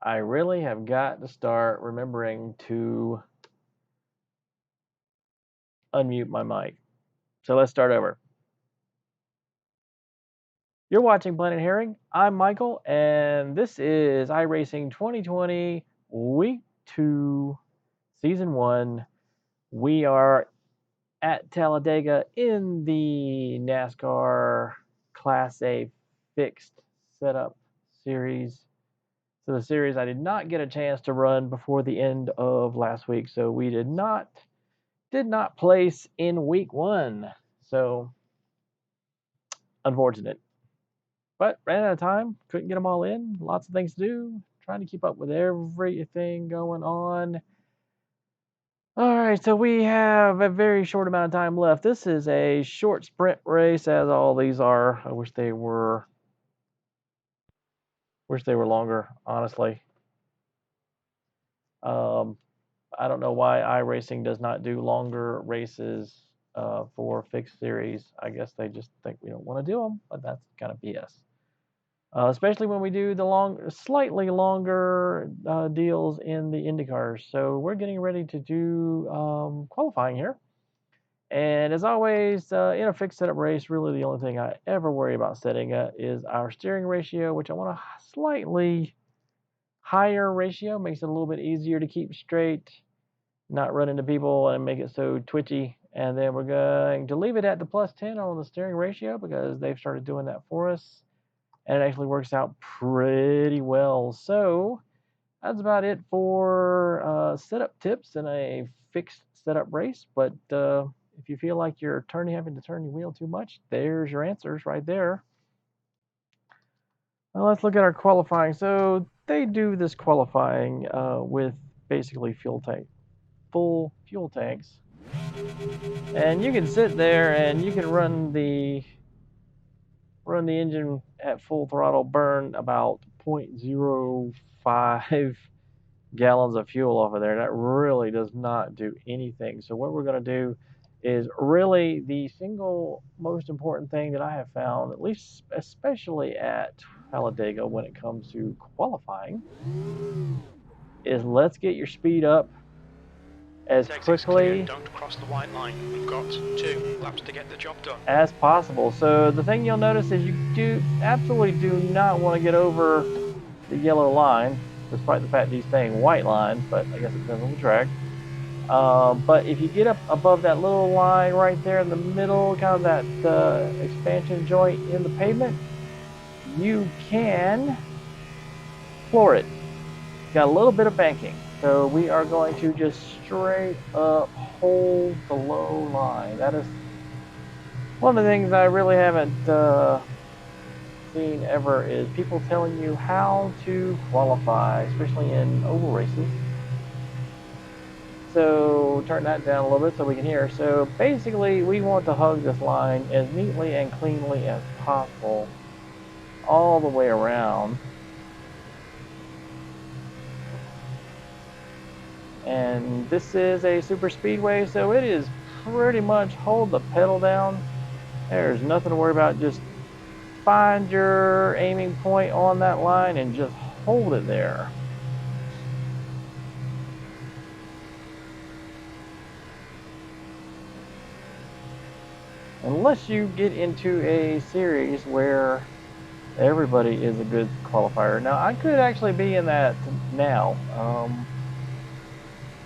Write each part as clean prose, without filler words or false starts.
I really have got to start remembering to unmute my mic. So let's start over. You're watching Planet Herring. I'm Michael, and this is Iracing 2020, Week 2, Season 1. We are at Talladega in the NASCAR Class A Fixed Setup Series. So the series I did not get a chance to run before the end of last week, so we did not place in week 1. So unfortunate. But ran out of time, couldn't get them all in. Lots of things to do, trying to keep up with everything going on. All right, so we have a very short amount of time left. This is a short sprint race, as all these are. I wish they were longer, honestly. I don't know why iRacing does not do longer races for fixed series. I guess they just think we don't want to do them, but that's kind of BS. Especially when we do the slightly longer deals in the IndyCars. So we're getting ready to do qualifying here. And as always, in a fixed setup race, really the only thing I ever worry about setting is our steering ratio, which I want a slightly higher ratio. Makes it a little bit easier to keep straight, not run into people and make it so twitchy. And then we're going to leave it at the +10 on the steering ratio because they've started doing that for us. And it actually works out pretty well. So that's about it for setup tips in a fixed setup race. But if you feel like you're having to turn your wheel too much, there's your answers right there. Well, let's look at our qualifying. So they do this qualifying with basically full fuel tanks. And you can sit there and you can run the engine at full throttle, burn about 0.05 gallons of fuel off of there. That really does not do anything. So what we're going to do is really the single most important thing that I have found, at least especially at Talladega when it comes to qualifying, is let's get your speed up as quickly don't cross the white line. We've got 2 laps to get the job done as possible. So the thing you'll notice is you absolutely do not want to get over the yellow line, despite the fact that he's saying white line, but I guess it depends on the track. But if you get up above that little line right there in the middle, kind of that expansion joint in the pavement, you can floor it. It's got a little bit of banking. So we are going to just straight up hold the low line. That is one of the things I really haven't seen ever is people telling you how to qualify, especially in oval races. So turn that down a little bit so we can hear. So basically we want to hug this line as neatly and cleanly as possible all the way around. And this is a super speedway, so it is pretty much hold the pedal down. There's nothing to worry about. Just find your aiming point on that line and just hold it there. Unless you get into a series where everybody is a good qualifier. Now, I could actually be in that now.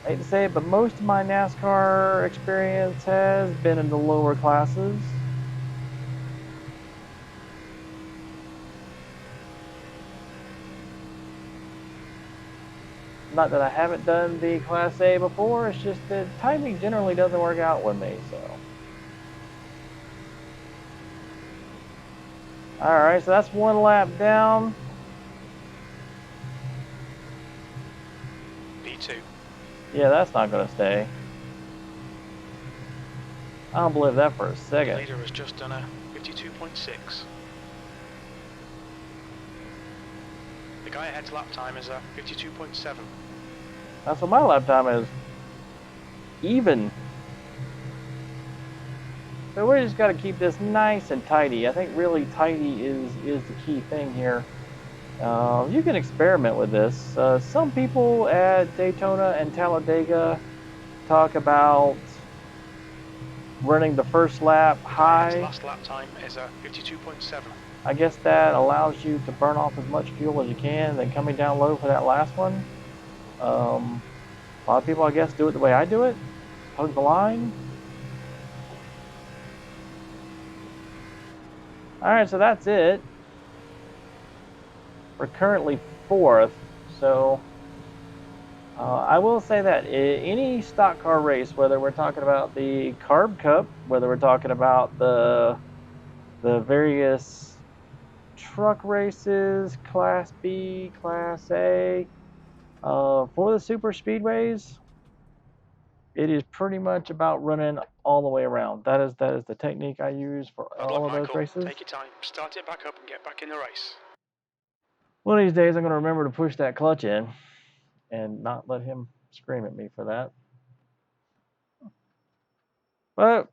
I hate to say it, but most of my NASCAR experience has been in the lower classes. Not that I haven't done the Class A before, it's just that timing generally doesn't work out with me, so. Alright, so that's 1 lap down. P2. Yeah, that's not going to stay. I don't believe that for a second. The leader has just done a 52.6. The guy ahead's lap time is a 52.7. That's what my lap time is. Even. So we just got to keep this nice and tidy. I think really tidy is the key thing here. You can experiment with this. Some people at Daytona and Talladega talk about running the first lap high. Last lap time is a 52.7. I guess that allows you to burn off as much fuel as you can, then coming down low for that last one. A lot of people, I guess, do it the way I do it. Hug the line. All right, so that's it. We're currently 4th, so I will say that any stock car race, whether we're talking about the Carb Cup, whether we're talking about the various truck races, Class B, Class A, for the super speedways, it is pretty much about running all the way around. That is the technique I use for all of those races. Take your time, start it back up and get back in the race. One of these days I'm going to remember to push that clutch in and not let him scream at me for that. But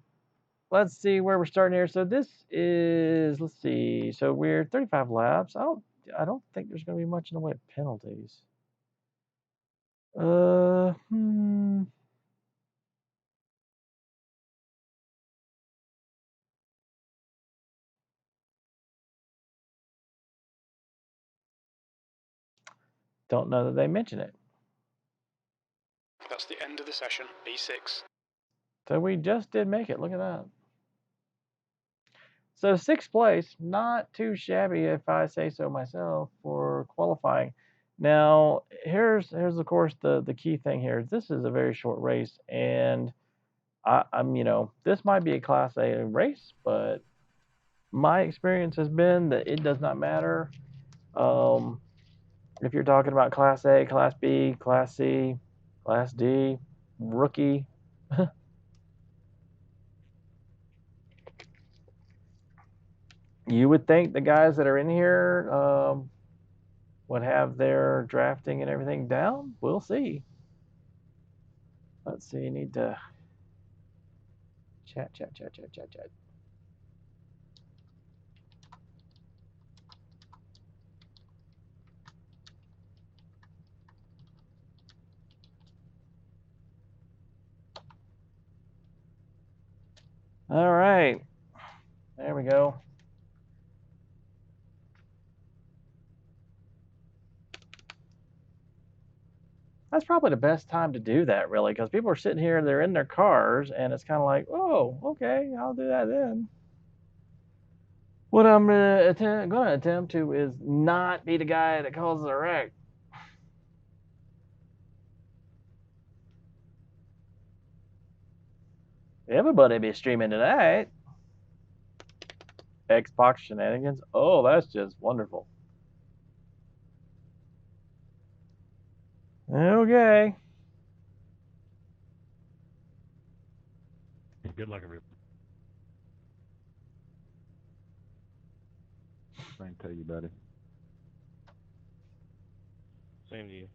let's see where we're starting here. So this is, let's see, so we're 35 laps. I don't think there's going to be much in the way of penalties. Don't know that they mention it. That's the end of the session, B6. So we just did make it. Look at that. So 6th place, not too shabby if I say so myself for qualifying. Now here's of course the key thing here. This is a very short race, and I'm this might be a Class A race, but my experience has been that it does not matter. If you're talking about Class A, Class B, Class C, Class D, rookie. You would think the guys that are in here would have their drafting and everything down. We'll see. Let's see. You need to chat. All right. There we go. That's probably the best time to do that, really, because people are sitting here, they're in their cars, and it's kind of like, oh, okay, I'll do that then. What I'm going to attempt to is not be the guy that causes a wreck. Everybody be streaming tonight. Xbox shenanigans. Oh, that's just wonderful. Okay. Good luck, everybody. Same to you, buddy. Same to you.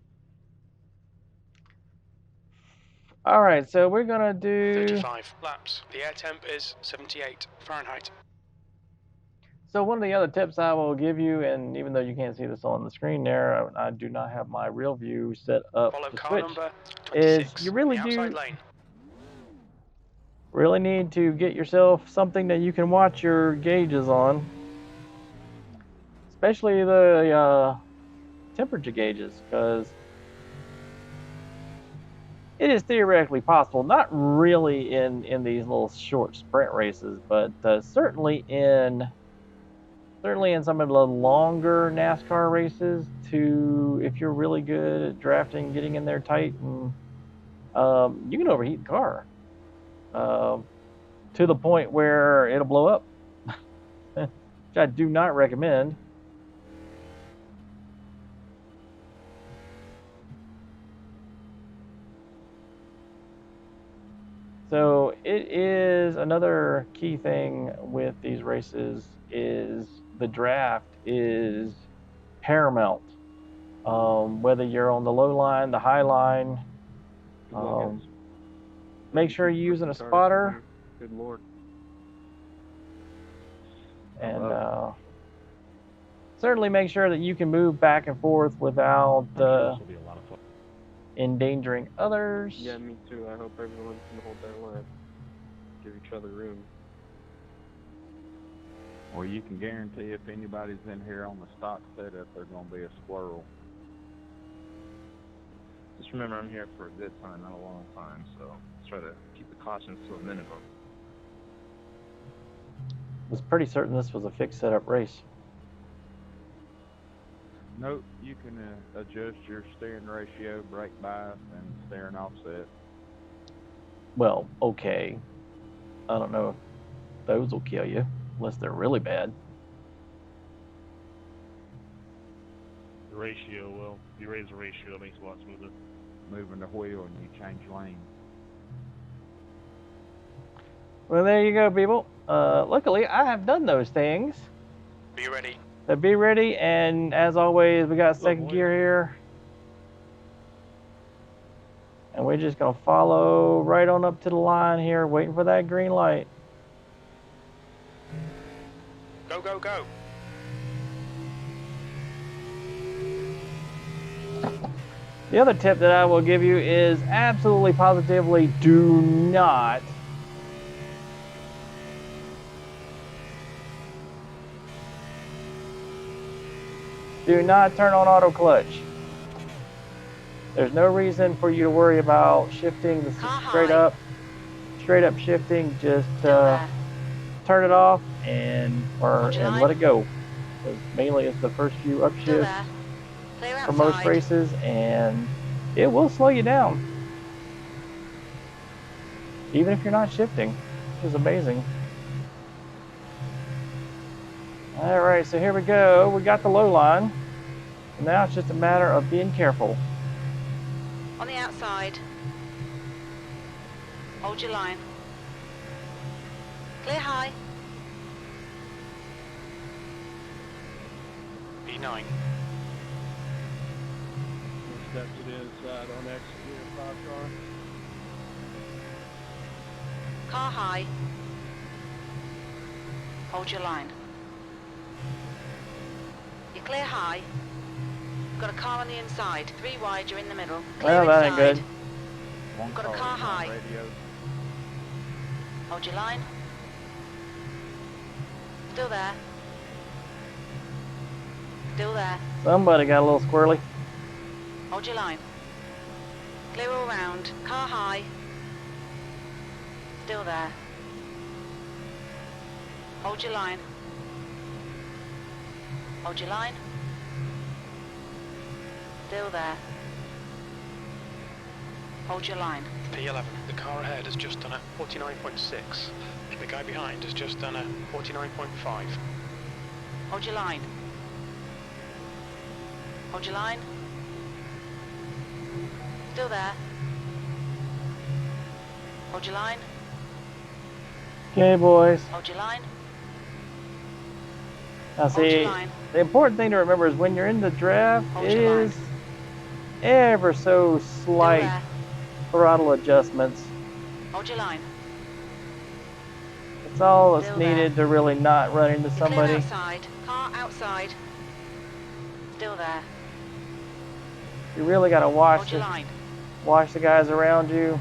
All right, so we're gonna do 35 laps. The air temp is 78 Fahrenheit. So one of the other tips I will give you, and even though you can't see this on the screen there, I do not have my real view set up Follow to car switch, number 26, is you really the outside do lane. really need to get yourself something that you can watch your gauges on, especially the temperature gauges, because it is theoretically possible, not really in these little short sprint races, but certainly in some of the longer NASCAR races, to if you're really good at drafting, getting in there tight, and you can overheat the car to the point where it'll blow up, which I do not recommend. So it is another key thing with these races is the draft is paramount. Whether you're on the low line, the high line, make sure you're using a spotter. Good Lord. And certainly make sure that you can move back and forth without I'm sure this will be a lot of fun. endangering others. Yeah, me too. I hope everyone can hold their line. Give each other room. Well, you can guarantee if anybody's in here on the stock setup, there's going to be a squirrel. Just remember, I'm here for a good time, not a long time, so let's try to keep the cautions to a minimum. Was pretty certain this was a fixed setup race. Nope, you can adjust your steering ratio, brake bias, and steering offset. Well, okay. I don't know if those will kill you, unless they're really bad. The ratio, well, if you raise the ratio, it makes it a lot smoother. Moving the wheel and you change lane. Well, there you go, people. Luckily, I have done those things. Be ready. So be ready, and as always, we got second gear here. And we're just going to follow right on up to the line here, waiting for that green light. Go, go, go. The other tip that I will give you is absolutely positively do not turn on auto clutch. There's no reason for you to worry about shifting the straight up shifting. Just turn it off and let it go. Because mainly it's the first few upshifts for most races, and it will slow you down, even if you're not shifting, which is amazing. All right, so here we go. We got the low line. Now it's just a matter of being careful. On the outside. Hold your line. Clear high. B9. Step to the inside on exit gear, 5 car. Car high. Hold your line. You're clear high. Got a car on the inside. 3 wide, you're in the middle. Clear Well, that ain't inside. good. One Got a car on high. radio. Hold your line. Still there. Still there. Somebody got a little squirrely. Hold your line. Clear all round. Car high. Still there. Hold your line. Hold your line. Still there. Hold your line. P11. The car ahead has just done a 49.6. The guy behind has just done a 49.5. Hold your line. Hold your line. Still there. Hold your line. Okay, boys. Hold your line. Now Hold your see, line. the important thing to remember is when you're in the draft, Hold it your line. is ever so Still slight there. throttle adjustments. Hold your line. It's all that's Still there. needed to really not run into You're somebody. clear outside. Car outside. Still there. You really got to Hold your line. watch the guys around you,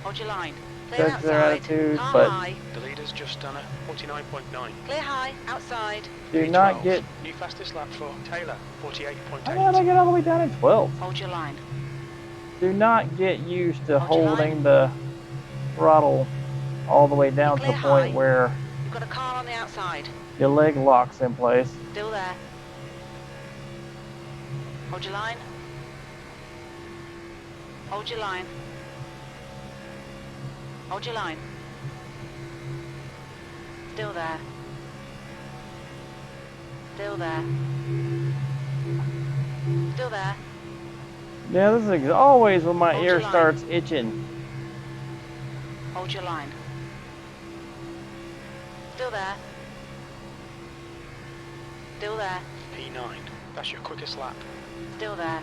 Hold your line. Clear judge their outside. attitudes, Car but high. The leader's just done a 49.9. Clear high. Outside. do not P12. get. New fastest lap for Taylor, How did I 48.8. get all the way down in 12? Hold your line. Do not get used to Hold your holding line. the throttle all the way down to Clear a point high. where You've got a car on the outside. your leg locks in place. Still there. Hold your line. Hold your line. Hold your line. Still there. Still there. Still there. Yeah, this is always when my Hold ear your line. starts itching. Hold your line. Still there. Still there. P9. That's your quickest lap. Still there.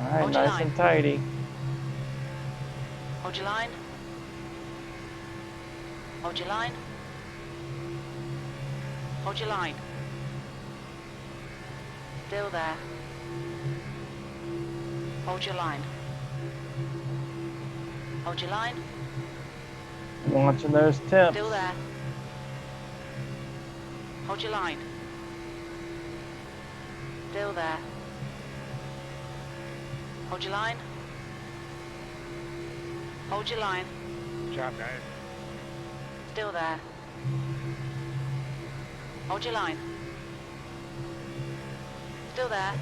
All right, Hold your nice line. and tidy. Hold your line. Hold your line. Hold your line. Still there. Hold your line. Hold your line. Watching those temps. Still there. Hold your line. Still there. Hold your line. Hold your line. Good job, guys. Still there. Hold your line. Still there.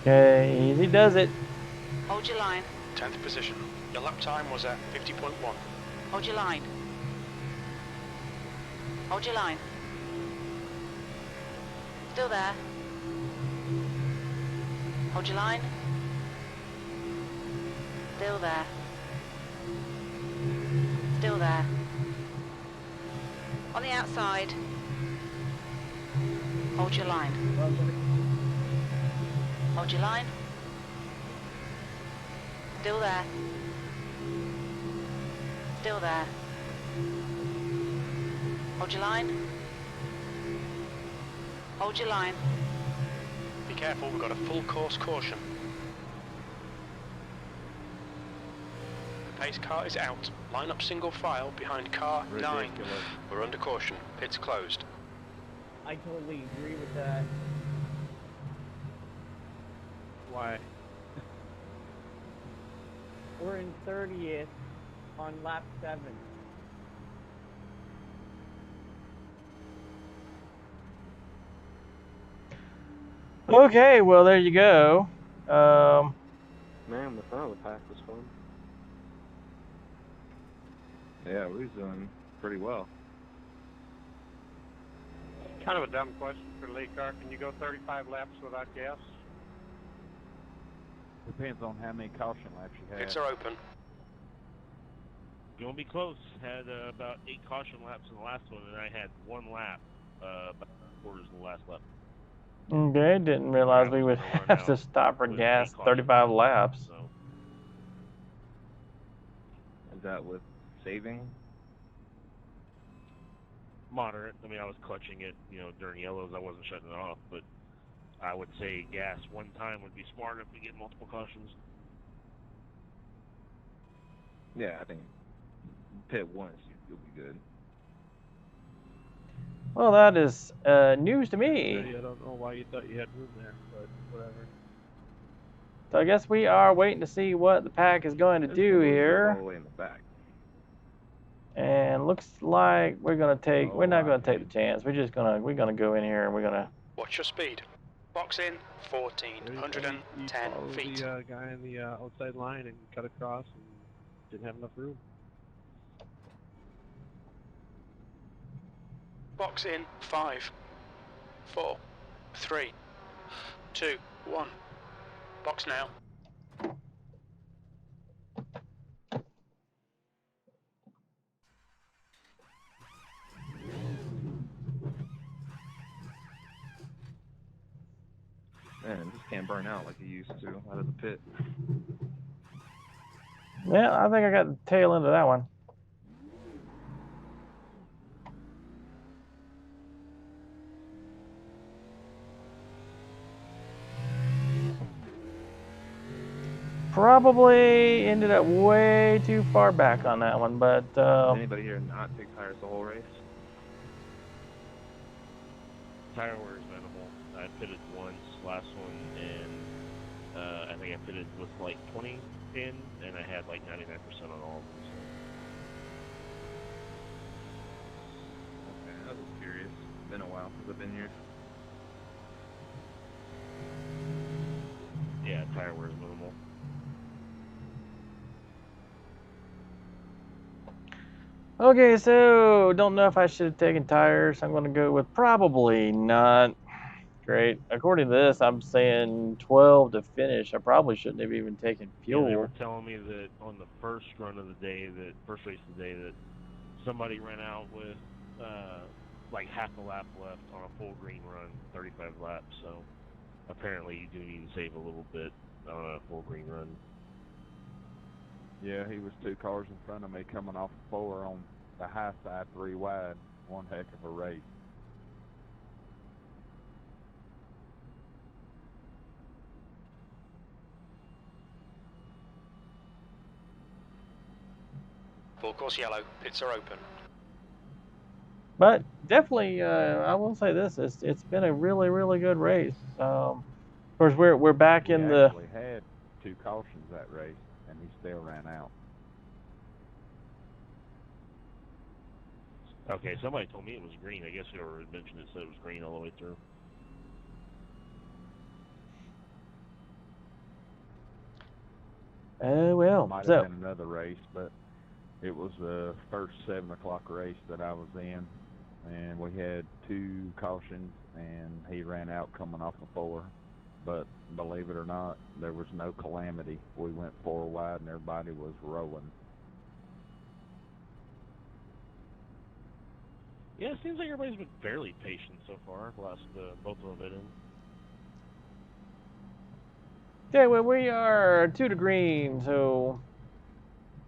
Okay, easy does it. Hold your line. 10th position. Your lap time was at 50.1. Hold your line. Hold your line. Still there. Hold your line. Still there. Still there. On the outside. Hold your line. Hold your line. Still there. Still there. Hold your line. Hold your line. Be careful, we've got a full course caution. The pace car is out. Line up single file behind car 9. We're under caution. Pit's closed. I totally agree with that. Why? We're in 30th on lap 7. Okay, well there you go. Man, the front of the pack was fun. Yeah, we was doing pretty well. Kind of a dumb question for late car. Can you go 35 laps without gas? Depends on how many caution laps you have. Pits are open. Gonna be close. Had about 8 caution laps in the last one, and I had 1 lap, about 3/4 of the last lap. Okay, didn't realize we would have to stop for gas 35 laps. So. Is that with saving? Moderate. I mean, I was clutching it, during yellows. I wasn't shutting it off, but I would say gas one time would be smart if we get multiple cautions. Yeah, I think pit once, you'll be good. Well, that is news to me. I don't know why you thought you had room there, but whatever. So I guess we are waiting to see what the pack is going to do All here. the way in the back. And looks like we're gonna take. We're not gonna take okay. the chance. We're gonna go in here and we're gonna. Watch your speed. Box in 1410 Follow feet. the guy in the outside line and cut across and didn't have enough room. Box in 5, 4, 3, 2, 1. Box now. Man, just can't burn out like you used to out of the pit. Yeah, I think I got the tail end of that one. Probably ended up way too far back on that one, but Did anybody here not take tires the whole race? Tire wear is minimal. I pitted once last one, and I think I pitted with like 20 in, and I had like 99% on all of them. Okay, I was just curious. Been a while since I've been here. So. Yeah, tire wear is minimal. okay, so don't know if I should have taken tires. I'm gonna go with probably not. Great. According to this, I'm saying 12 to finish. I probably shouldn't have even taken fuel. Yeah, they were telling me that on the first run of the day, first race of the day, that somebody ran out with like half a lap left on a full green run, 35 laps. So apparently you do need to save a little bit on a full green run. Yeah, he was 2 cars in front of me coming off the 4 on the high side 3 wide. One heck of a race. Full course yellow. Pits are open. But definitely, I will say this: it's been a really, really good race. Of course, we're back in We the. actually had 2 cautions that race, and he still ran out. Okay, somebody told me it was green. I guess whoever had mentioned it said it was green all the way through. Well, Might so have been another race, but it was the first 7 o'clock race that I was in, and we had 2 cautions, and he ran out coming off the 4. But believe it or not, there was no calamity. We went 4 wide, and everybody was rolling. Yeah, it seems like everybody's been fairly patient so far. Last both of them been in. okay, well, we are 2 to green, so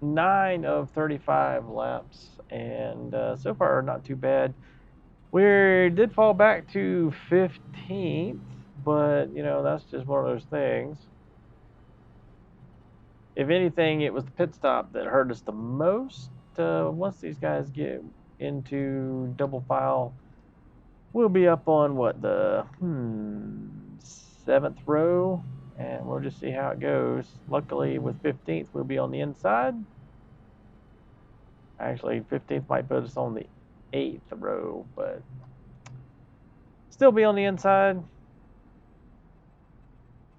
9 of 35 laps, and so far not too bad. We did fall back to 15th, but you know that's just one of those things. If anything, it was the pit stop that hurt us the most. Once these guys get into double file, we'll be up on what, the 7th row, and we'll just see how it goes. Luckily, with 15th, we'll be on the inside. Actually, 15th might put us on the 8th row, but still be on the inside.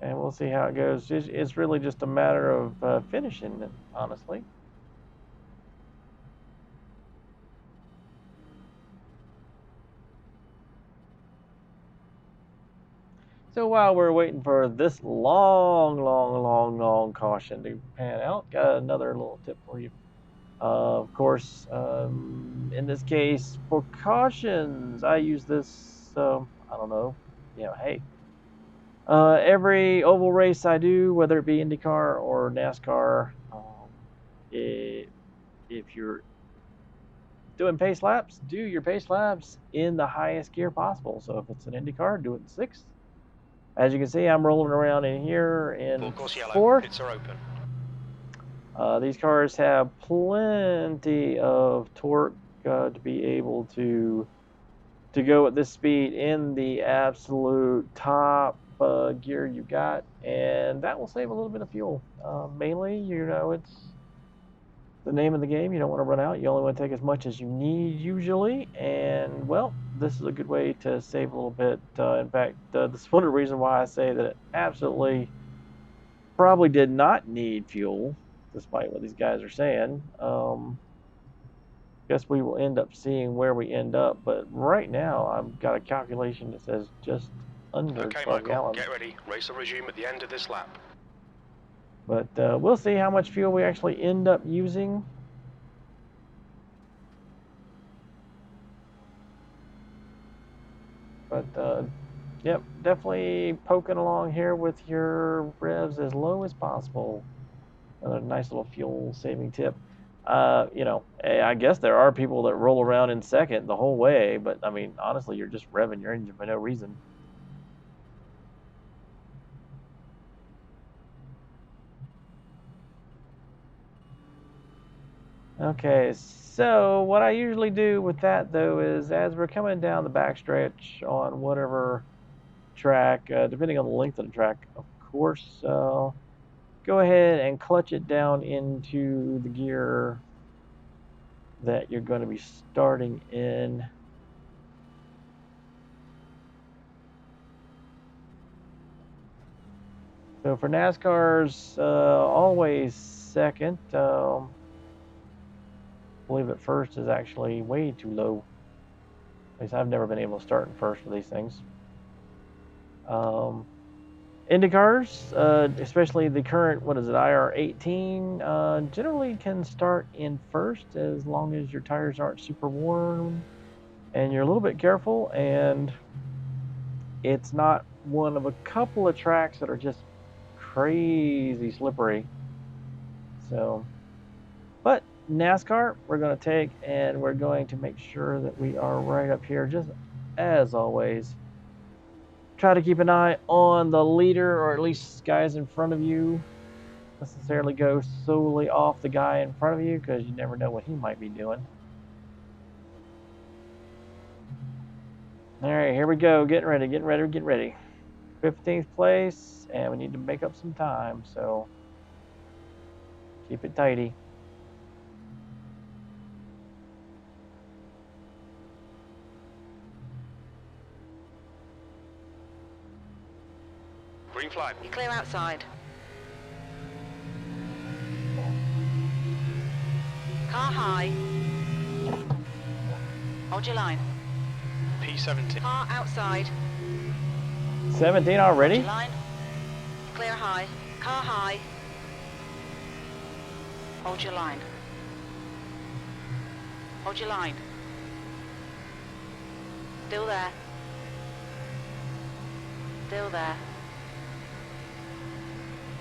And we'll see how it goes. It's really just a matter of finishing, honestly. So while we're waiting for this long caution to pan out, got another little tip for you. Of course, in this case, for cautions, I use this, I don't know, hey. Every oval race I do, whether it be IndyCar or NASCAR, if you're doing pace laps, do your pace laps in the highest gear possible. So if it's an IndyCar, do it in 6th. As you can see, I'm rolling around in here in 4th. Pits are open. These cars have plenty of torque to be able to go at this speed in the absolute top gear you got, and that will save a little bit of fuel. Mainly, it's the name of the game. You don't want to run out. You only want to take as much as you need usually, and well, this is a good way to save a little bit. In fact, this is one of the reasons why I say that it absolutely probably did not need fuel, despite what these guys are saying. Guess we will end up seeing where we end up, but right now I've got a calculation that says just under 12 gallons. Get ready. Race will resume at the end of this lap. But we'll see how much fuel we actually end up using. But yep, definitely poking along here with your revs as low as possible. Another nice little fuel saving tip. I guess there are people that roll around in 2nd the whole way, but I mean, honestly, you're just revving your engine for no reason. Okay, so what I usually do with that, though, is as we're coming down the backstretch on whatever track, depending on the length of the track, of course, go ahead and clutch it down into the gear that you're going to be starting in. So for NASCAR's always 2nd. I believe at 1st is actually way too low. At least I've never been able to start in 1st for these things. IndyCars, especially the current, IR18, generally can start in 1st as long as your tires aren't super warm and you're a little bit careful, and it's not one of a couple of tracks that are just crazy slippery. So, but NASCAR, we're going to take, and we're going to make sure that we are right up here, just as always. Try to keep an eye on the leader, or at least guys in front of you. necessarily go solely off the guy in front of you because you never know what he might be doing. All right, here we go. Getting ready, getting ready, getting ready. 15th place, and we need to make up some time, so keep it tidy. Green flag. You clear outside. Car high. Hold your line. P17. Car outside. 17 Hold already? your line. Clear high. Car high. Hold your line. Hold your line. Still there. Still there.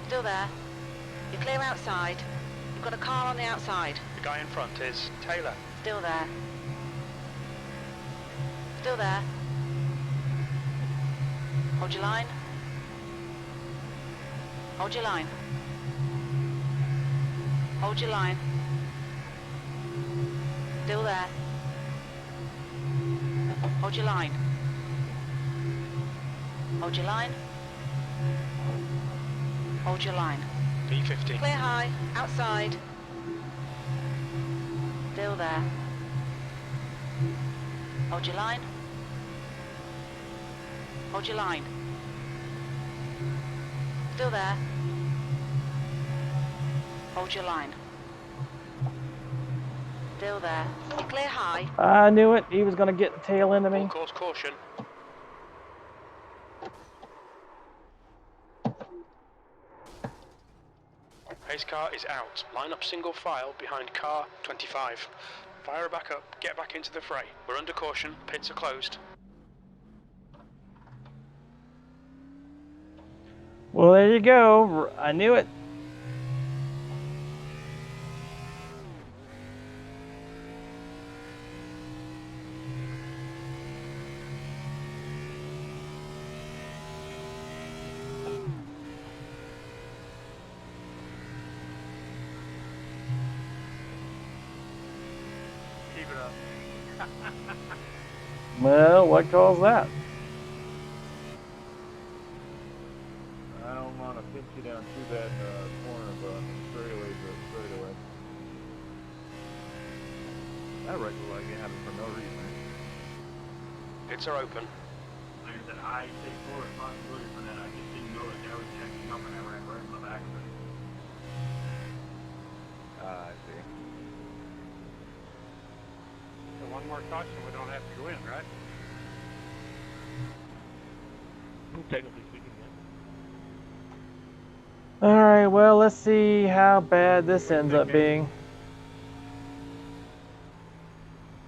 Still there. You're clear outside. You've got a car on the outside. The guy in front is Taylor. Still there. Still there. Hold your line. Hold your line. Hold your line. Still there. Hold your line. Hold your line. Hold your line. P50. Clear high. Outside. Still there. Hold your line. Hold your line. Still there. Hold your line. Still there. You clear high. I knew it. He was going to get the tail end of Full me. course caution. Pace car is out. Line up single file behind car 25. Fire her back up. Get back into the fray. We're under caution. Pits are closed. Well, there you go. I knew it. Keep it up. Well, what caused that? I don't want to pinch you down too bad in the corner, but straightaway's a straightaway. That red flag happened for no reason. Pits are open. Like I said, I take full responsibility for that. I just didn't know that there was checking up and I ran right in the back of it. I see. So one more caution, we don't have to go in, right? Technically speaking, yeah. All right, well, let's see how bad this ends up being.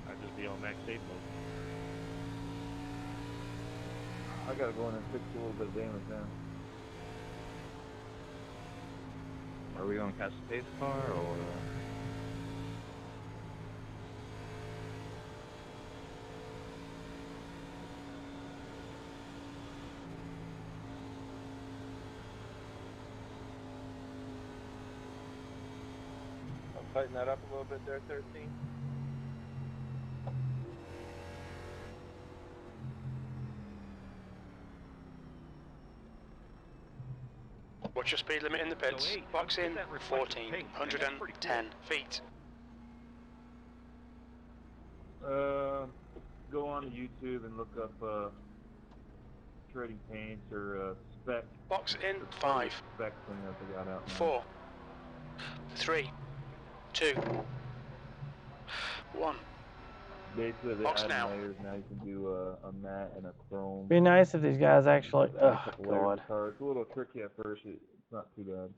I'd just be on max safe mode. I gotta go in and fix a little bit of damage now. Are we going past the pace car or? Tighten that up a little bit there, 13. What's your speed limit in the pits? So, hey, Box in that reflective 14, paint, 110 feet. Go on to YouTube and look up trading paints or spec. Box in It's probably 5, a spec thing that they got out now. 4, 3, 2, 1. Basically, they Box add now. layers. Now you can do a matte and a chrome. Be nice if these guys actually. Add a Oh couple layers God. of color. It's a little tricky at first. It's not too bad.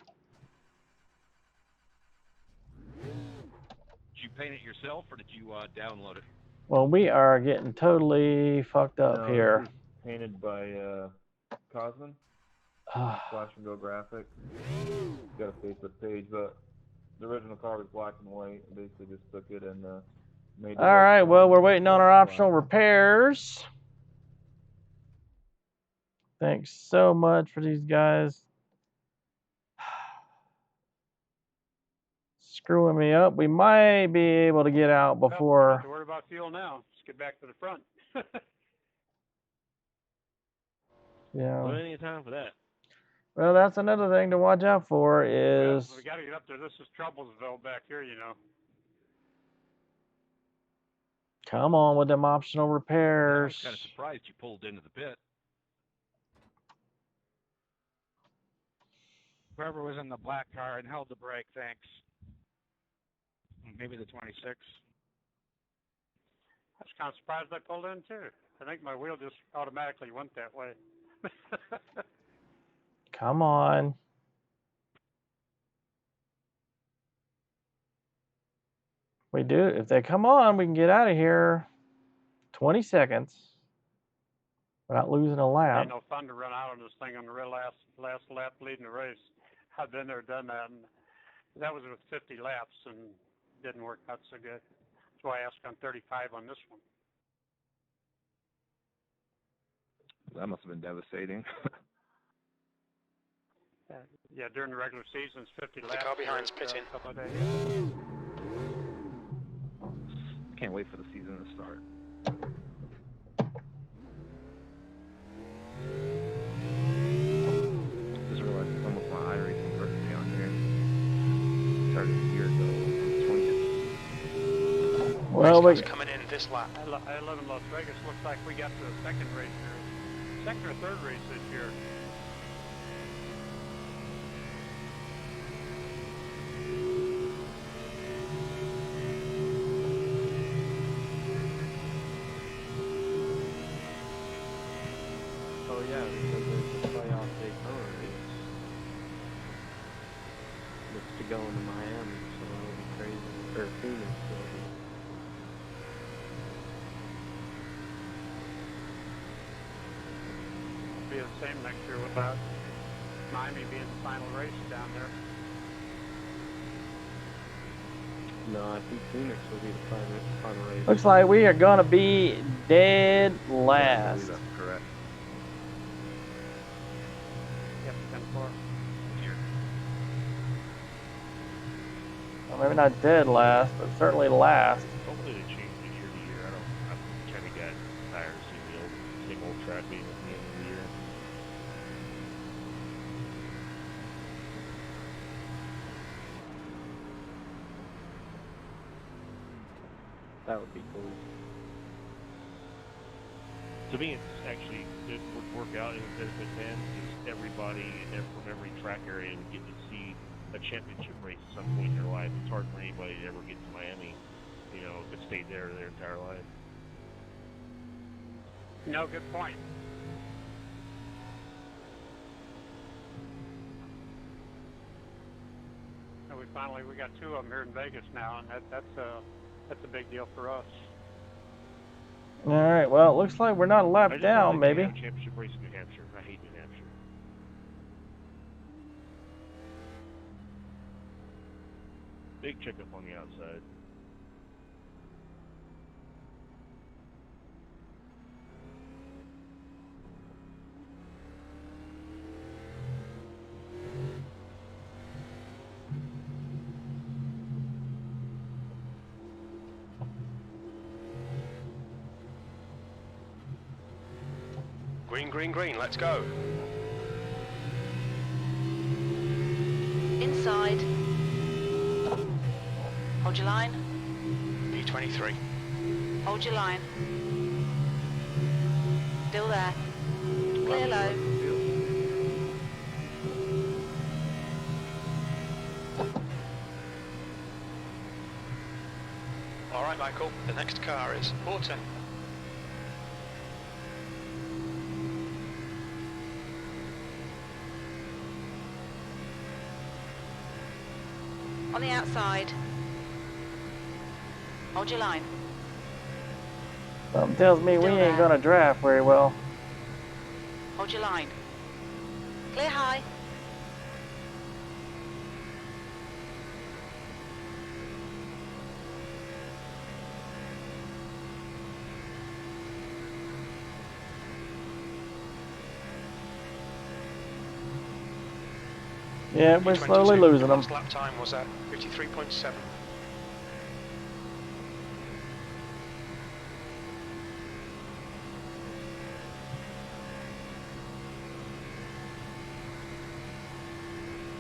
Did you paint it yourself or did you download it? Well, we are getting totally fucked up No, here. This is painted by Cosman. Flash and Go Graphics. Got a Facebook page, but the original car was black and white. I basically just took it and made. All right. Well, we're waiting on our optional repairs. Thanks so much for these guys. screwing me up. We might be able to get out Well, don't before. have to worry about fuel now. Just get back to the front. Yeah. Plenty of time for that. Well, that's another thing to watch out for is. We got to get up there. This is Troublesville back here, you know. Come on with them optional I was repairs. kind of surprised you pulled into the pit. Whoever was in the black car and held the brake, thanks. Maybe the 26. I was kind of surprised I pulled in too. I think my wheel just automatically went that way. Come on. We do. If they come on, we can get out of here. 20 seconds without losing a lap. Ain't no fun to run out on this thing on the real last lap leading the race. I've been there, done that, and that was with 50 laps and didn't work out so good. That's why I asked on 35 on this one. That must have been devastating. Yeah, during the regular season, it's 50 laps. The car behind's pitting. A couple of days. Can't wait for the season to start. Just realized it's almost my Iracing birthday on here. Started a year ago, 20th. Well, Race car's coming in this lap. I live in Las Vegas. Looks like we got the second race here. Second or third race this year. Oh yeah, because there's a playoff Daytona race. Looks to go into Miami, so it'll be crazy. Or Phoenix, so It'll be the same next year without Miami being the final race down there. no, I think Phoenix will be the final race. looks like we are going to be dead I believe last. that's correct. Yep, 10-4. Well, maybe not dead last, but certainly last. Hopefully they change it year to year. I'm kind of got tired of seeing the same old track being at the end of the year. That would be cool. To me, it's actually, it would work out in a benefit then, because everybody from every track area would get to see a championship race at some point in their life. It's hard for anybody to ever get to Miami, you know, if it stayed there their entire life. No, good point. And we got two of them here in Vegas now, and that's a big deal for us. All right, well, it looks like we're not a I lap just down, don't like maybe. the championship race in New Hampshire. I hate New Hampshire. Big checkup on the outside. Green, green, green, let's go. Inside. Hold your line. P23. Hold your line. Still there. Clear low. All right, Michael, the next car is 14. On the outside. Hold your line. Something tells me we Still ain't there. going to draft very well. Hold your line. Clear high. Yeah, we're slowly losing them. Last lap time was at 53.7.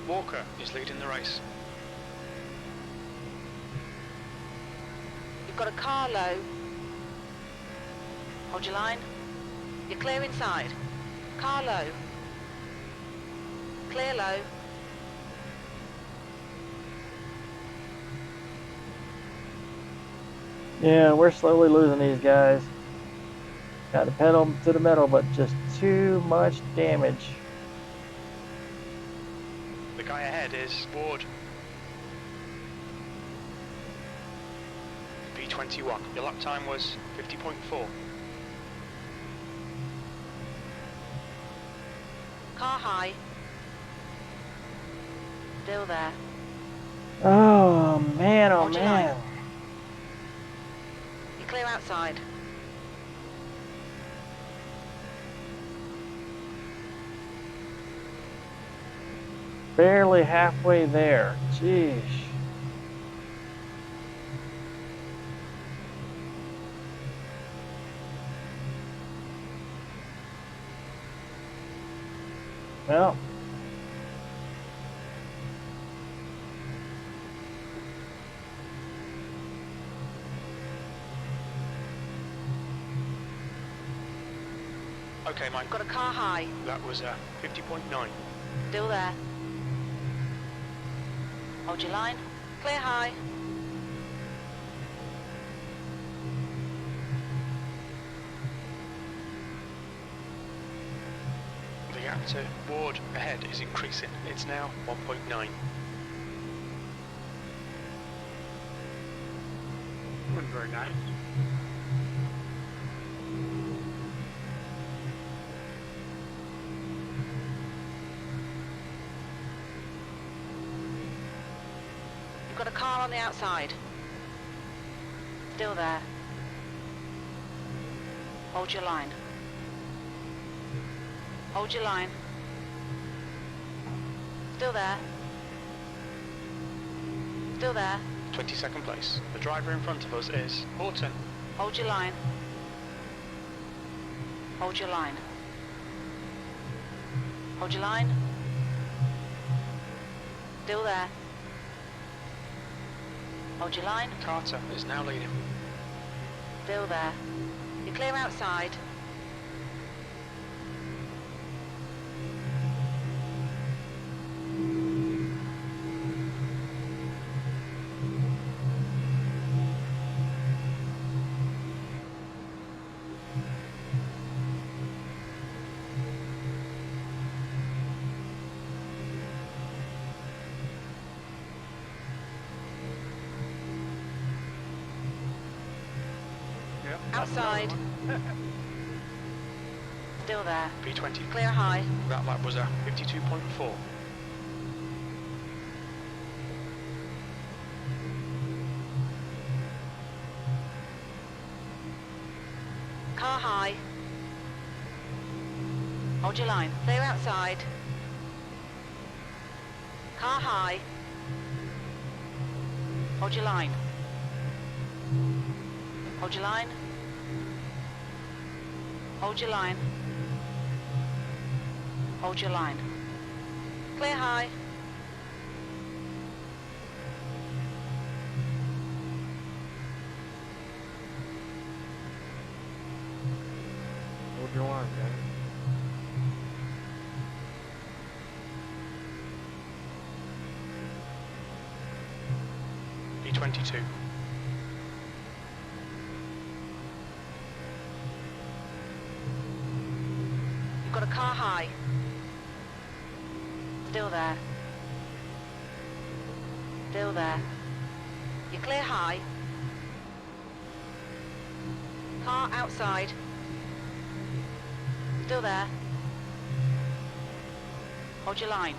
Walker is leading the race. You've got a car low. Hold your line. You're clear inside. Car low. Clear low. Yeah, we're slowly losing these guys. Got to pedal to the metal, but just too much damage. The guy ahead is Ward. P21. Your lap time was 50.4. Car high. Still there. Oh man, oh Hold your line. man. You're clear outside. Barely halfway there. Jeez. Well. Okay, Mike. Got a car high. That was 50.9. Still there. Hold your line. Clear high. The gap to Ward ahead is increasing. It's now 1.9. Very nice. You've got a car on the outside. Still there. Hold your line. Hold your line. Still there. Still there. 22nd place. The driver in front of us is Horton. Hold your line. Hold your line. Hold your line. Still there. Hold your line. Carter is now leading. Still there. You're clear outside. Outside. Still there. P20. Clear high. That lap was 52.4. Car high. Hold your line. Clear outside. Car high. Hold your line. Hold your line. Hold your line. Hold your line. Clear high. Hold your line, guys. P22. You've got a car high. Still there. Still there. You're clear high. Car outside. Still there. Hold your line.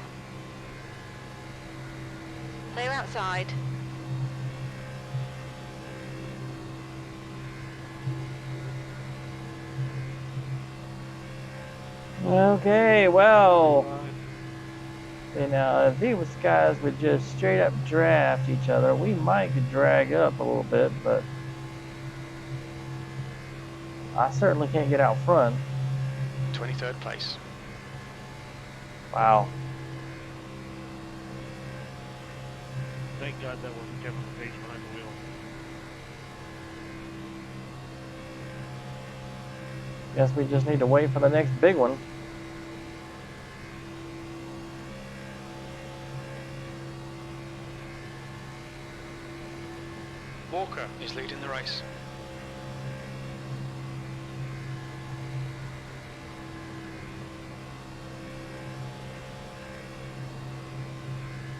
Clear outside. Okay, well, the See, now, if these guys would just straight up draft each other, we might could drag up a little bit, but I certainly can't get out front. 23rd place. Wow. Thank God that wasn't Kevin Page behind the wheel. Guess we just need to wait for the next big one. Walker is leading the race.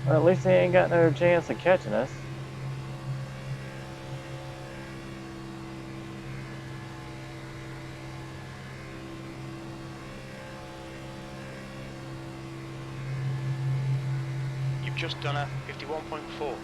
Well, at least he ain't got no chance of catching us. You've just done a 51.4.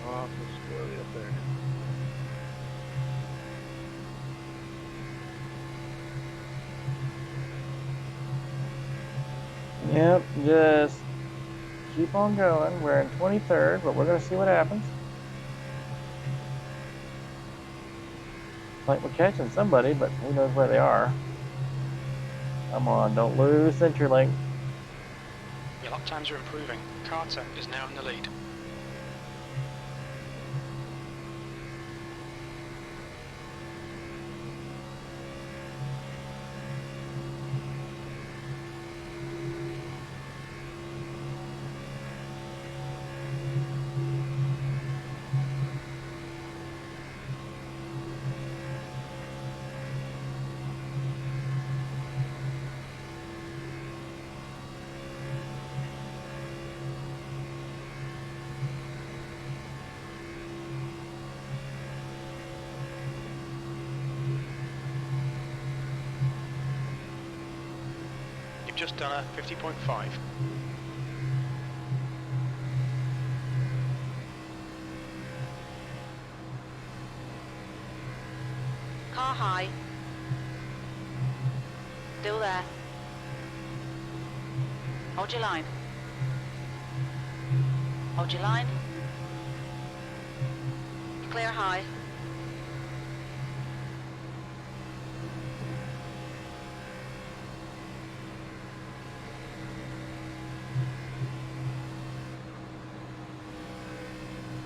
Awful squirrely up there. Yep, just keep on going. We're in 23rd, but we're going to see what happens. Like we're catching somebody, but who knows where they are. Come on, don't lose CenturyLink. Your lap times are improving. Carter is now in the lead. You've just done a 50.5. Car high. Still there. Hold your line. Hold your line. Clear high.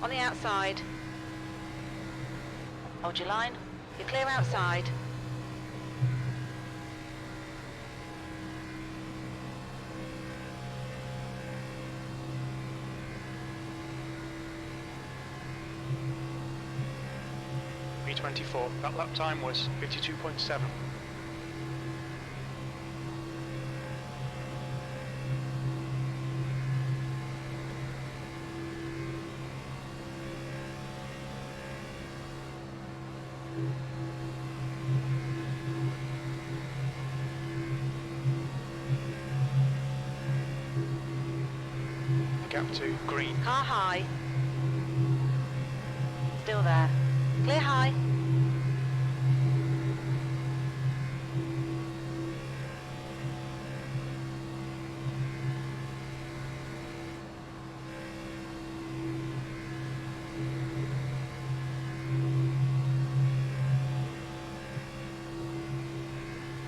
On the outside. Hold your line. You're clear outside. B24. That lap time was 52.7. Gap to green. Car high. Still there. Clear high.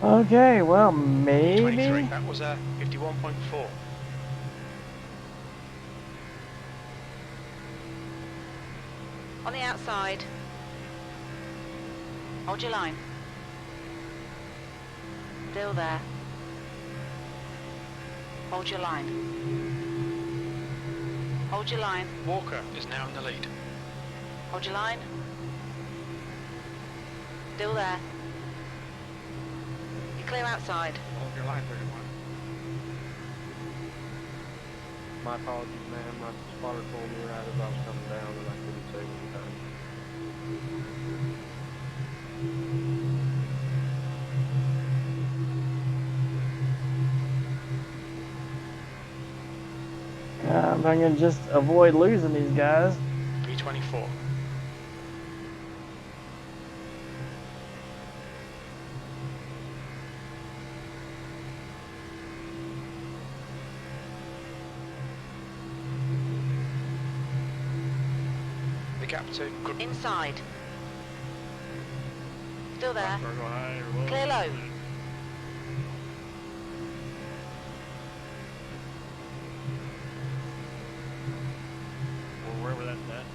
Okay, well, maybe. 23. That was a 51.4. On the outside. Hold your line. Still there. Hold your line. Hold your line. Walker is now in the lead. Hold your line. Still there. You're clear outside. Hold your line, 31. My apologies, man. My spotter told me right as I was coming down that I couldn't save any time. I'm going to just avoid losing these guys. 324. The gap to Inside. Still there. Go high or low. Clear low. Or wherever that's at.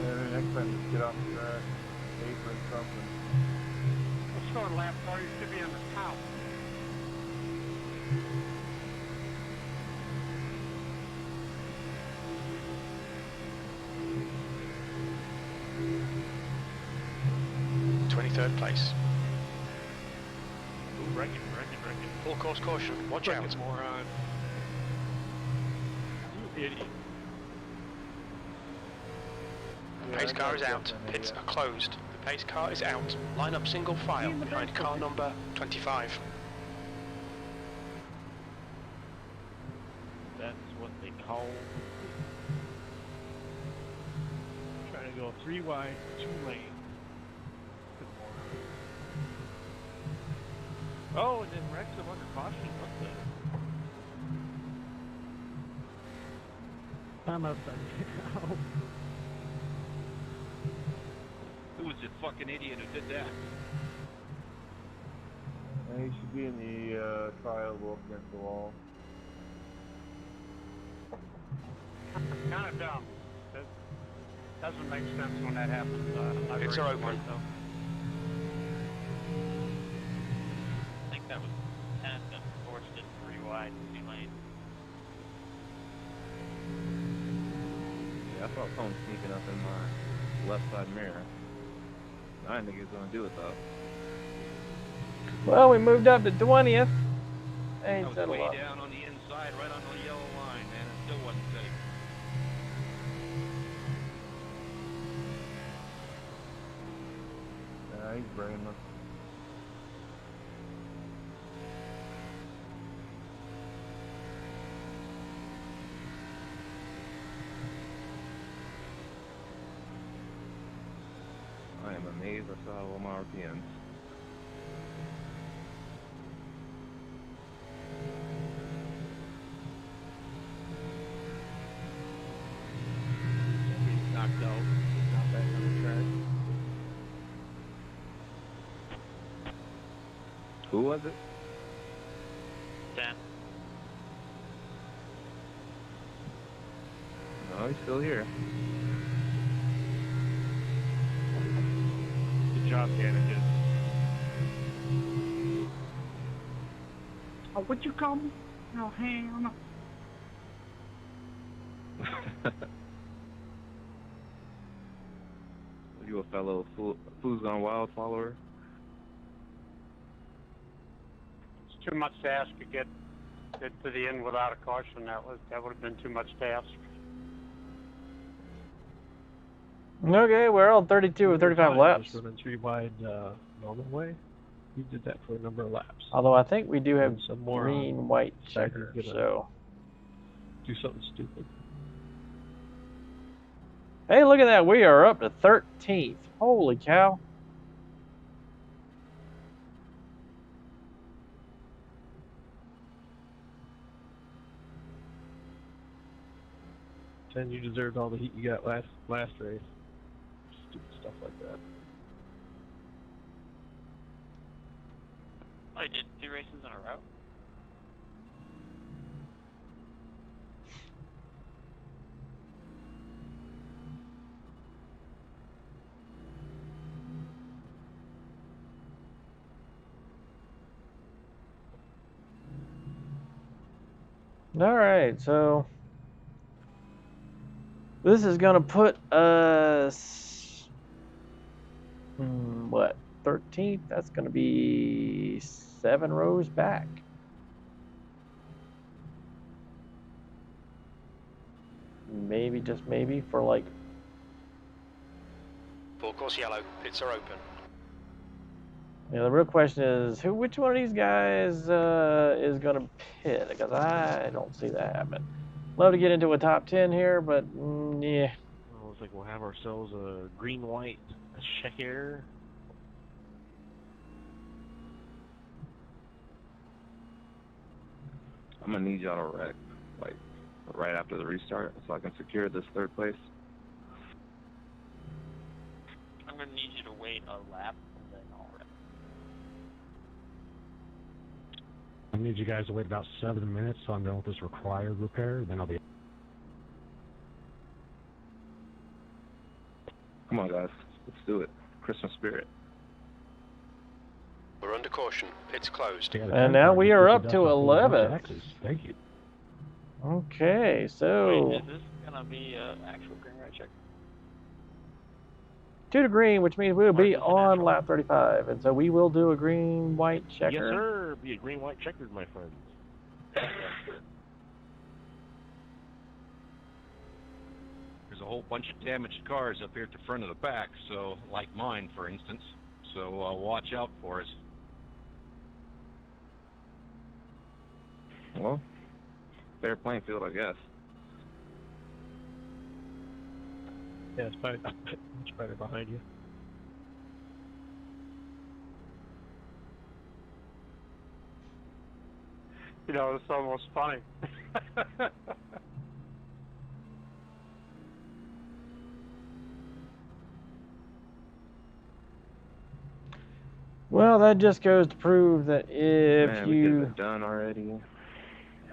And next time, just get off the track, apron something. Let's go to lap car. You should be on the top. Third place. Ooh, wrecking. Full course caution. Watch out. Moron. You idiot. The pace car is out. Pits are closed. The pace car is out. Line up single file behind car number 25. That's what they call. Trying to go 3 wide, 2 lane. Oh, and then Wrexham under caution. What the? I'm upside down. Who was this fucking idiot who did that? And he should be in the triangle against the wall. Kind of dumb. That doesn't make sense when that happens. Pits are open. That was kind of forced it 3 wide, 2 lane. Yeah, I saw someone sneaking up in my left side mirror. I didn't think he was going to do it though. Well, we moved up to 20th. I was way down on the inside, right on the yellow line, man. It still wasn't safe. Yeah, he's bringing them. I am amazed I saw all my RPMs. He's knocked out. He's not back on the track. Who was it? Dan. No, he's still here. Good job, Dan. Oh, what'd you call me? Oh, ham. Are you a fellow Fools Gone Wild follower? It's too much to ask to get to the end without a caution. That would have been too much to ask. Okay, we're on 32 or 35 laps. Just running 3 wide normal way. He did that for a number of laps. Although I think we do have some more green, white checker, so. Do something stupid. Hey, look at that. We are up to 13th. Holy cow. Then you deserved all the heat you got last race. Stupid stuff like that. I did 2 races in a row. All right, so this is going to put us, what, 13th? That's going to be 7 rows back. maybe, just maybe, for like... Full course yellow. Pits are open. Yeah, the real question is, which one of these guys is going to pit? Because I don't see that happening. Love to get into a top 10 here, but yeah. Well, looks like we'll have ourselves a green-white checker. I'm gonna need y'all to wreck, like, right after the restart, so I can secure this third place. I'm gonna need you to wait a lap and then I'll wreck. I need you guys to wait about 7 minutes so I'm done with this required repair, then I'll be... Come on, guys. Let's do it. Christmas spirit. We're under caution. Pits closed. And now we are up to 11. Thank you. Okay, so... Wait, is this gonna be an actual green right check? 2 to green, which means we will be on lap 35. And so we will do a green-white checker. Yes, sir. Be a green-white checker, my friends. There's a whole bunch of damaged cars up here at the front of the back, so like mine, for instance. So watch out for us. Well, fair playing field, I guess. Yeah, it's probably much better behind you. You know, it's almost funny. Well, that just goes to prove that if Man, we could you have been done already.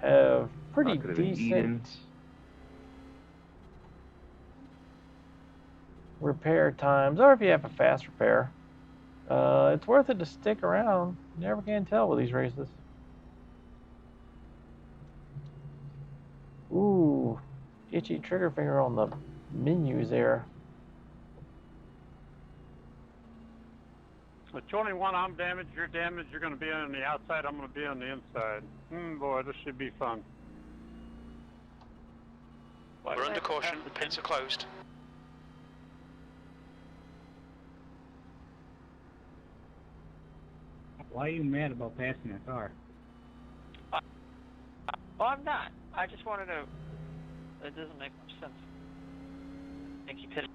have pretty I could have been eaten. decent repair times, or if you have a fast repair, it's worth it to stick around. You never can tell with these races. Ooh, itchy trigger finger on the menus there. The 21, I'm damaged, you're damaged, you're going to be on the outside, I'm going to be on the inside. Boy, this should be fun. We're under caution. Pits are closed. Why are you mad about passing that car? Oh, I'm not. I just wanted to... It doesn't make much sense. I think he pitted.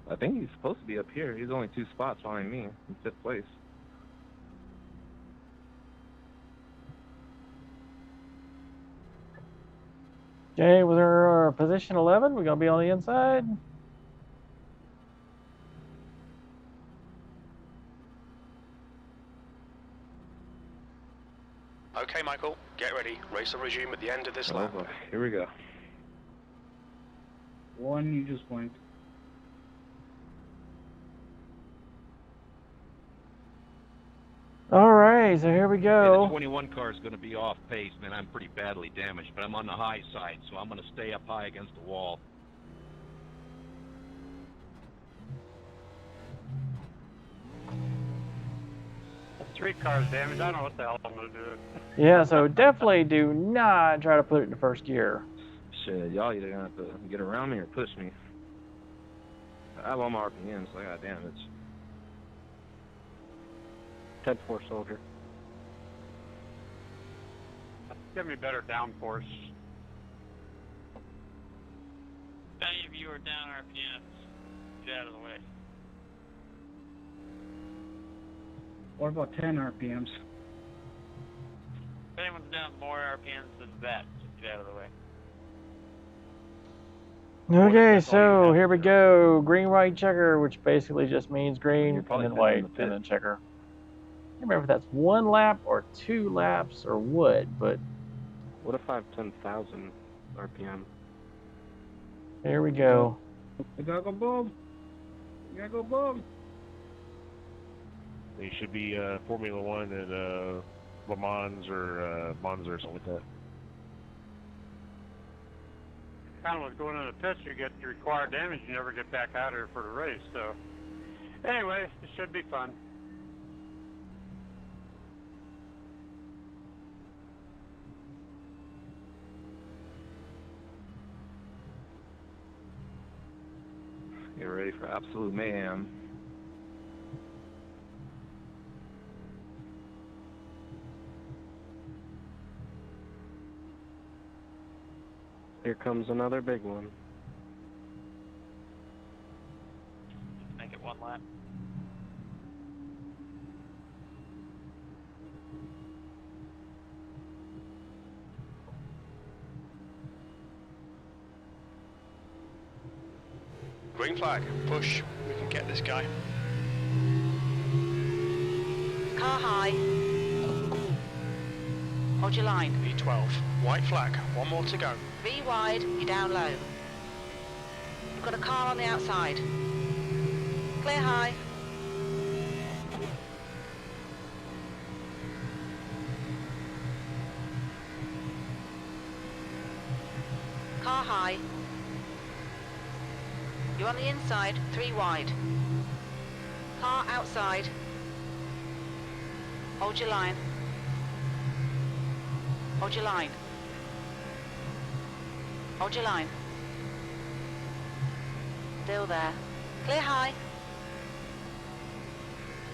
I think he's supposed to be up here. He's only 2 spots behind me in 5th place. Okay, with our position 11, we're going to be on the inside. Okay, Michael, get ready. Race will resume at the end of this lap. Boy. Here we go. One, you just blinked. All right, so here we Yeah, the go. 21 car is going to be off pace, man. I'm pretty badly damaged, but I'm on the high side, so I'm going to stay up high against the wall. That's 3 cars damaged, I don't know what the hell I'm going to do. Yeah, so definitely do not try to put it in first gear. Shit, y'all either gonna have to get around me or push me. I have all my RPMs, so I got damage. 10-4 soldier. Give me better downforce. If any of you are down RPMs, get out of the way. What about 10 RPMs? If anyone's down more RPMs than that, just get out of the way. Okay, so here we go. Green, white, checker, which basically just means green, and then white, and then checker. I can't remember if that's 1 lap or 2 laps or what, but... What if I have 10,000 RPM? Here we go. We gotta go boom. We gotta go boom. They should be Formula One and Le Mans or Monza or something like that. Kind of was going in the pits, you get your required damage, you never get back out here for the race, so... Anyway, it should be fun. Get ready for absolute mayhem. Here comes another big one. Make it one lap. Green flag. Push. We can get this guy. Car high. Hold your line. E12. White flag. One more to go. 3 wide, you're down low. You've got a car on the outside. Clear high. Car high. You're on the inside, 3 wide. Car outside. Hold your line. Hold your line. Hold your line. Still there. Clear high.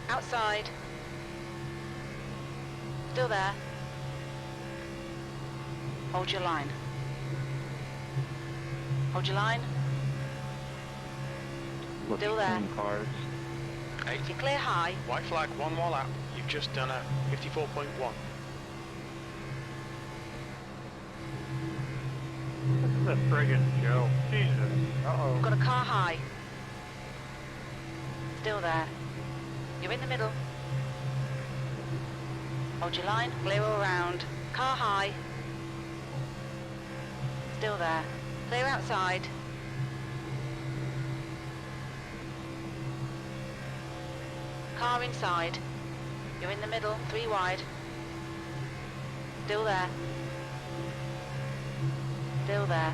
Outside. Still there. Hold your line. Hold your line. Still there. Cars. 80. Clear high. White flag. One more lap. You've just done a 54.1. This is a friggin' joke. Jesus. Uh-oh. Got a car high. Still there. You're in the middle. Hold your line. Clear all around. Car high. Still there. Clear outside. Car inside. You're in the middle. 3 wide. Still there. Still there.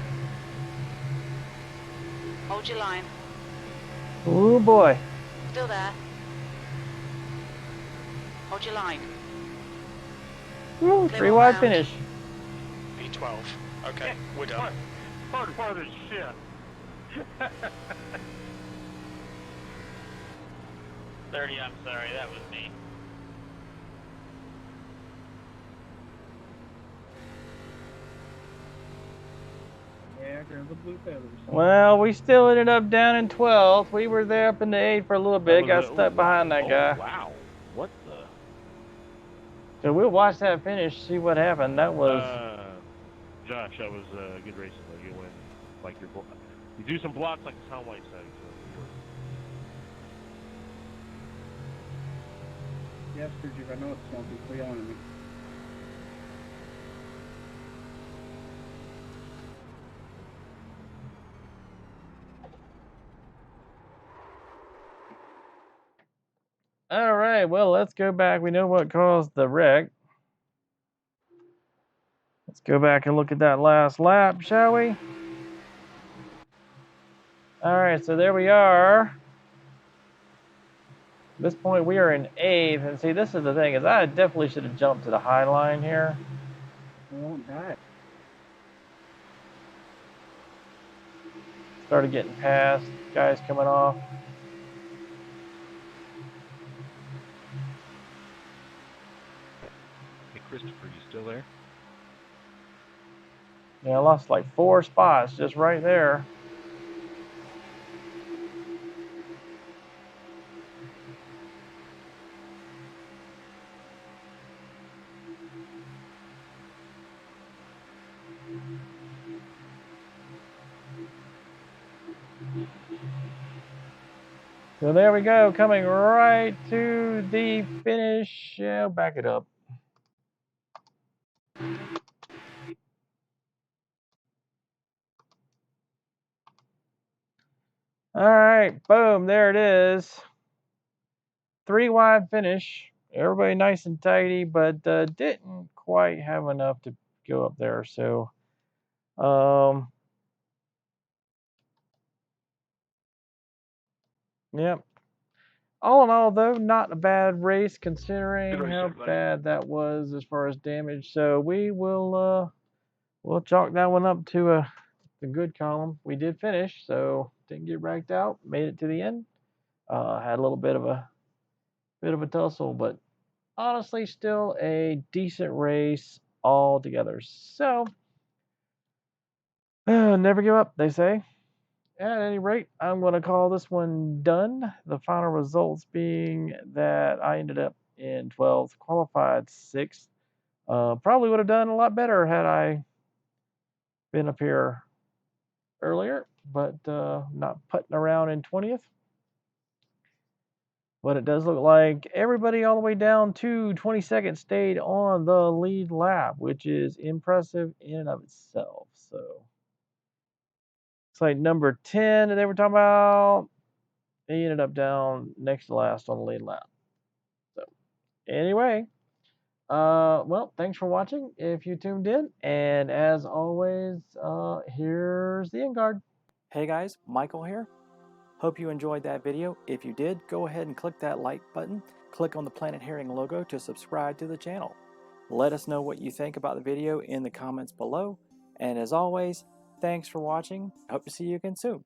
Hold your line. Oh boy. Still there. Hold your line. Woo, 3 wide finish. E12. Okay, we're done. What is shit? 30, I'm sorry, that was me. Yeah, there's the blue feathers. Well, we still ended up down in 12th. We were there up in the 8th for a little bit. Got stuck behind that guy. Wow. What the? So we'll watch that finish, see what happened. That was... Josh, that was good racing. Though. You win. Like you do some blocks like the Soundlight said. Yes, Sturgeon, I know it's smoky. Clear on me. All right, well, let's go back. We know what caused the wreck. Let's go back and look at that last lap, shall we? All right, so there we are. At this point, we are in 8th. And see, this is the thing, is I definitely should have jumped to the high line here. I won't die. Started getting past. Guys coming off. Hey, Christopher, you still there? Yeah, I lost like 4 spots just right there. So there we go, coming right to the finish. Yeah, back it up. All right, boom, there it is. 3 wide finish. Everybody nice and tidy, but didn't quite have enough to go up there. So, yep. All in all, though, not a bad race considering how bad that was as far as damage. So we will we'll chalk that one up to a good column. We did finish, so didn't get ranked out. Made it to the end. Had a little bit of a tussle, but honestly, still a decent race altogether. So, never give up, they say. At any rate, I'm going to call this one done. The final results being that I ended up in 12th, qualified 6th. Probably would have done a lot better had I been up here earlier, but not putting around in 20th. But it does look like everybody all the way down to 22nd stayed on the lead lap, which is impressive in and of itself. So it's like number 10 that they were talking about. He ended up down next to last on the lead lap. So anyway, well, thanks for watching if you tuned in. And as always, here's the end guard. Hey guys, Michael here. Hope you enjoyed that video. If you did, go ahead and click that like button. Click on the planetherring logo to subscribe to the channel. Let us know what you think about the video in the comments below. And as always, thanks for watching. Hope to see you again soon.